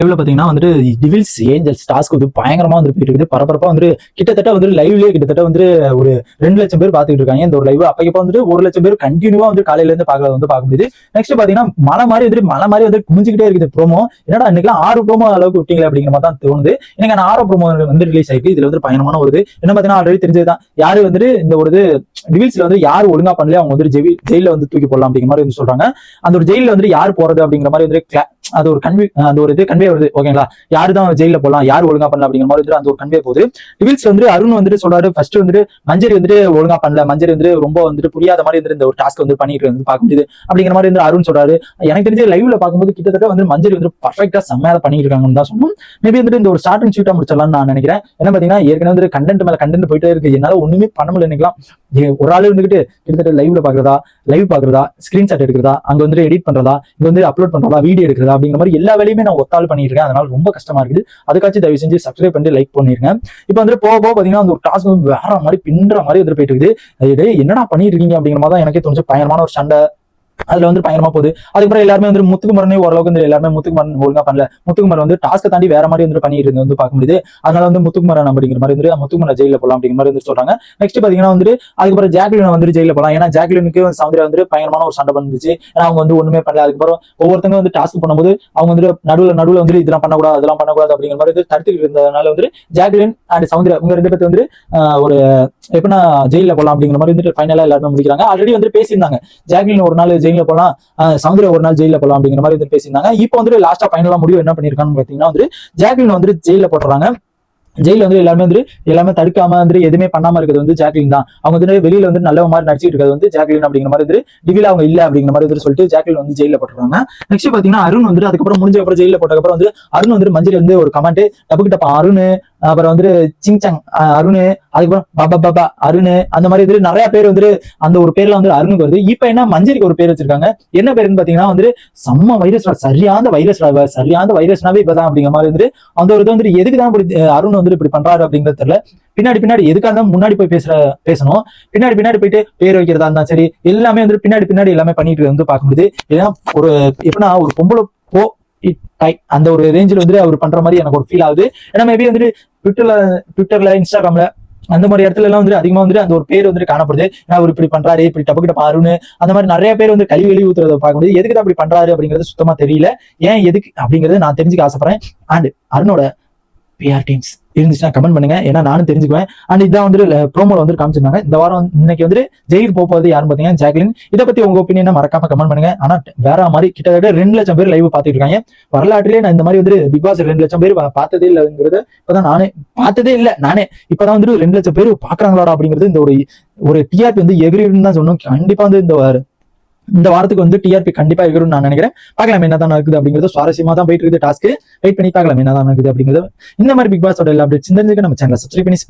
லைவ்ல பாத்தீங்கன்னா வந்துட்டு டிவில்ஸ் ஏஞ்சல்ஸ் டாஸ்க் வந்து பயங்கரமா வந்து போயிட்டு இருக்குது. பரபரப்பா வந்து கிட்டத்தட்ட வந்து லைவ்லயே கிட்டத்தட்ட வந்து ஒரு 2,00,000 பேர் பாத்துட்டு இருக்காங்க இந்த ஒரு லைவ். அப்ப வந்துட்டு 1,00,000 பேர் கண்டினியூவா வந்து காலையில இருந்து பார்க்க முடியுது. நெக்ஸ்ட் பாத்தீங்கன்னா மலை மாதிரி வந்து குமிஞ்சுக்கிட்டே இருக்குது ப்ரோமோ. என்னடா இன்னைக்கு 6 ப்ரோமோ அளவுக்கு விட்டீங்களா அப்படிங்கிற மாதிரி தான் தோணுது. எனக்கு 6 ப்ரோமோ வந்து ரிலீஸ் ஆயிருக்கு. இதுல வந்து பயங்கரமான ஒரு என்ன பாத்தீங்கன்னா ஆல்ரெடி தெரிஞ்சதுதான். யாரு வந்துட்டு இந்த ஒரு டிவில்ஸ்ல வந்து யாரு ஒழுங்கா பண்ணல அவங்க வந்து ஜெயில வந்து தூக்கி போடலாம் அப்படிங்கிற மாதிரி வந்து சொல்றாங்க. அந்த ஒரு ஜெயில வந்து யார் போறது அப்படிங்கிற மாதிரி வந்து அது ஒரு அந்த ஒரு இது கன்வே வருது. ஓகேங்களா, யாரு தான் ஜெயில போலாம், யாரு ஒழுங்கா பண்ணல அப்படிங்கிற மாதிரி அந்த ஒரு கன்வே போகுது. டிவில்ஸ் வந்து அருண் வந்துட்டு சொல்றாரு, ஃபர்ஸ்ட் வந்துட்டு மஞ்சரி வந்துட்டு ஒழுங்கா பண்ணல, மஞ்சரி வந்து ரொம்ப வந்துட்டு புரியாத மாதிரி வந்து இந்த ஒரு டாஸ்க் வந்து பண்ணிட்டு வந்து பார்க்க முடியுது அப்படிங்கிற மாதிரி வந்து அருண் சொல்றாரு. எனக்கு தெரிஞ்ச லைவ்ல பார்க்கும்போது கிட்டத்தட்ட வந்து மஞ்சரி வந்து பர்ஃபெக்டா செம்மையா பண்ணிட்டு இருக்காங்கன்னு தான் சொல்லணும். மேபி வந்துட்டு இந்த ஒரு ஸ்டார்ட் அண்ட் ஷூட்டா முடிச்சிடலாம்னு நான் நினைக்கிறேன். என்ன பாத்தீங்கன்னா ஏற்கனவே வந்து கண்டென்ட் மேல கண்டென்ட் போயிட்டே இருக்கு. என்னால ஒண்ணுமே பண்ண முடியல. நினைக்கலாம் ஒரு ஆள் இருந்துகிட்டு கிட்டத்தட்ட லைவ்ல பாக்குறதா ஸ்கிரீன்ஷாட் எடுக்கிறதா, அங்க வந்து எடிட் பண்றதா, இங்க வந்து அப்லோட் பண்றதா, வீடியோ எடுக்கிறதா அப்படிங்கிற மாதிரி எல்லா வேலையுமே நான் ஒத்தாள் பண்ணிட்டு இருக்கேன். அதனால ரொம்ப கஷ்டமா இருக்குது. அதுக்காச்சும் தயவு செஞ்சு சப்ஸ்கிரைப் பண்ணி லைக் பண்ணிருங்க. இப்போ வந்து போக பாத்தீங்கன்னா அந்த ஒரு டாஸ்க் வந்து வேற மாதிரி பின்ற மாதிரி வந்து போயிட்டு இருக்குது. என்னடா பண்ணிட்டு இருக்கீங்க அப்படிங்கிற மாதிரி தான் எனக்கே தோணுச்சு. பயங்கரமான ஒரு சண்டை அதுல வந்து பயங்கரமா போகுது. அதுக்கப்புறம் எல்லாருமே வந்து முத்துக்குமரனே ஓரளவுக்கு வந்து எல்லாருமே முத்துக்குமரன் ஒழுங்கா பண்ணல. முத்துக்குமரன் வந்து டாஸ்க் தாண்டி வேற மாதிரி வந்து பண்ணிட்டு வந்து பார்க்க முடியுது. அதனால வந்து முத்துக்குமரன் அப்படிங்கிற மாதிரி வந்து முத்துக்குமரன் ஜெயில போலாம் அப்படிங்கிற மாதிரி வந்து சொல்றாங்க. நெக்ஸ்ட் பாத்தீங்கன்னா வந்து அதுக்கப்புறம் ஜாக்லின் வந்து ஜெயில போலாம். ஏன்னா ஜாக்லினுக்கு சௌந்தர்யா வந்து பயங்கரமான ஒரு சண்டை வந்துச்சு. ஏன்னா அவங்க வந்து ஒண்ணுமே பண்ணல. அதுக்கப்புறம் ஒவ்வொருத்தங்க வந்து டாஸ்க் பண்ணும்போது அவங்க வந்து நடுவுல வந்து இதெல்லாம் பண்ணக்கூடாது அதெல்லாம் பண்ணக்கூடாது அப்படிங்கிற மாதிரி வந்து தடுத்துக்கிட்டு இருந்ததுனால வந்து ஜாக்லின் அண்ட் சௌந்தர்யா உங்க 2 பேர்த்து வந்து ஒரு எப்படின்னா ஜெயில போலாம் அப்படிங்கிற மாதிரி வந்து ஃபைனலா எல்லாருமே முடிக்கிறாங்க. ஆல்ரெடி வந்து பேசியிருந்தாங்க, ஜாக்லின் ஒரு நாள் ஜெயில போலாம், சௌந்தர்யா ஒரு நாள் ஜெயில போலாம் அப்படிங்கிற மாதிரி வந்து பேசியிருந்தாங்க. இப்போ வந்து லாஸ்டா ஃபைனலா முடிவு என்ன பண்ணிருக்கான்னு பாத்தீங்கன்னா வந்து ஜாக்லின் வந்து ஜெயில போட்டுறாங்க. ஜெயில வந்து எல்லாமே தடுக்காம வந்து எதுவுமே பண்ணாம இருக்கிறது வந்து ஜாக்லின் தான். அவங்க வந்து வெளியில வந்து நல்ல மாதிரி நடிச்சிட்டு இருக்கிறது வந்து ஜாக்லின் அப்படிங்கிற மாதிரி வந்து டிவில அவங்க இல்ல அப்படிங்கிற மாதிரி வந்து சொல்லிட்டு ஜாக்லின் வந்து ஜெயில போட்டுறாங்க. நெக்ஸ்ட் பாத்தீங்கன்னா அருண் வந்து அதுக்கப்புறம் முடிஞ்ச அப்புறம் ஜெயில போட்டதுக்கப்புறம் வந்து அருண் வந்து மஞ்சள் வந்து ஒரு கமெண்ட் டப்புக்கு டப்பா அருண், அப்புறம் வந்து சிங்சங் அருண், அதுக்கப்புறம் பாபா பாபா அருண், அந்த மாதிரி வந்து நிறைய பேர் வந்து அந்த ஒரு பேர்ல வந்து அருணுக்கு வருது. இப்ப என்ன மஞ்சரிக்கு ஒரு பேர் வச்சிருக்காங்க. என்ன பேருன்னு பாத்தீங்கன்னா வந்து செம்ம வைரஸ், சரியான வைரஸ்னாவே இப்பதான் அப்படிங்கிற மாதிரி வந்து அந்த ஒரு இது வந்து எதுக்குதான் அருண் வந்து இப்படி பண்றாரு அப்படிங்கிறது தெரியல. பின்னாடி எதுக்காக தான் முன்னாடி போய் பேசணும், பின்னாடி போயிட்டு பேர் வைக்கிறதா இருந்தா சரி எல்லாமே வந்து பின்னாடி எல்லாமே பண்ணிட்டு வந்து பார்க்க முடியுது. ஏன்னா ஒரு எப்படின்னா ஒரு பொம்பளை போ அந்த ஒரு ரேஞ்சில் வந்து அவர் பண்ற மாதிரி எனக்கு ஒரு ஃபீல் ஆகுது. ஏன்னா மேபி வந்துட்டு ட்விட்டர்ல இன்ஸ்டாகிராம்ல அந்த மாதிரி இடத்துல எல்லாம் வந்து அதிகமா வந்து அந்த ஒரு பேர் வந்து காணப்படுது. அவர் இப்படி பண்றாரு, இப்படி டப்புக்கிட்ட பாருன்னு அந்த மாதிரி நிறைய பேர் வந்து கழுவி ஊத்துறத பார்க்க முடியுது. எதுக்கு தான் அப்படி பண்றாரு அப்படிங்கிறது சுத்தமா தெரியல. ஏன் எதுக்கு அப்படிங்கறது நான் தெரிஞ்சுக்க ஆசைப்படுறேன். அண்ட் அருணோட பிஆர் டீம்ஸ் இருந்துச்சுன்னா கமெண்ட் பண்ணுங்க, ஏன்னா நானும் தெரிஞ்சுக்குவேன். அண்ட் இதான் வந்து ப்ரோமோல வந்து காமிச்சிருந்தாங்க. இந்த வாரம் இன்னைக்கு வந்து ஜெயிலுக்கு போகுது யாருன்னு பாத்தீங்கன்னா ஜாக்லின். இதை பத்தி உங்க ஒப்பீனியனை மறக்காம கமெண்ட் பண்ணுங்க. ஆனா வேற மாதிரி கிட்டத்தட்ட 2,00,000 பேர் லைவ் பாத்துட்டு இருக்காங்க. வரலாற்றிலே நான் இந்த மாதிரி வந்து பிக் பாஸ் 2,00,000 பேர் பார்த்ததே இல்லைங்கிறது இப்பதான் நானே பார்த்ததே இல்லை. இப்பதான் வந்து 2,00,000 பேர் பாக்குறாங்களா அப்படிங்கிறது இந்த ஒரு டிஆர்பி வந்து எகிரின்னு தான் சொன்னோம். கண்டிப்பா வந்து இந்த வாரத்துக்கு வந்து டிஆர்பி கண்டிப்பா எகிரும் நான் நினைக்கிறேன். பார்க்கலாம் என்னதான் நடக்குது அப்படிங்கிறது. சுவாரஸ்யமா தான் போயிட்டு இருக்குது டாஸ்க். வெயிட் பண்ணி பார்க்கலாம் என்னதான் நடக்குது அப்படிங்கிறது. இந்த மாதிரி பிக் பாஸோட எல்லா அப்டேட்ஸ் நம்ம சேனலை சப்ஸ்கிரைப் பண்ணி